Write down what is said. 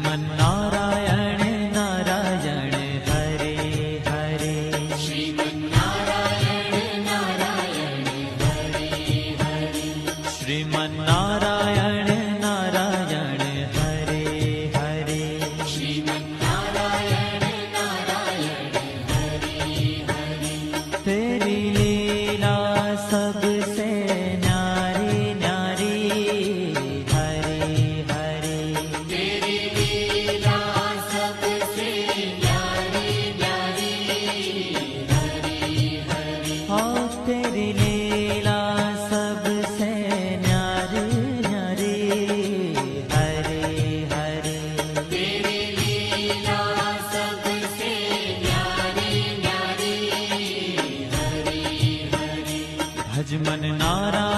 श्रीमन्नारायण नारायण हरे हरे। श्रीमन्नारायण नारायण हरे हरे। श्रीमन्नारायण नारायण हरे हरे। श्रीमन्नारायण नारायण हरे हरे। तेरी लीला सबसे न्यारी न्यारी हरे हरे। तेरी लीला सबसे न्यारी न्यारी हरे हरे। हाँ तेरी लीला सबसे न्यारी न्यारी हरे हरे। तेरी लीला सबसे न्यारी न्यारी हरे हरे। भज मन नारायण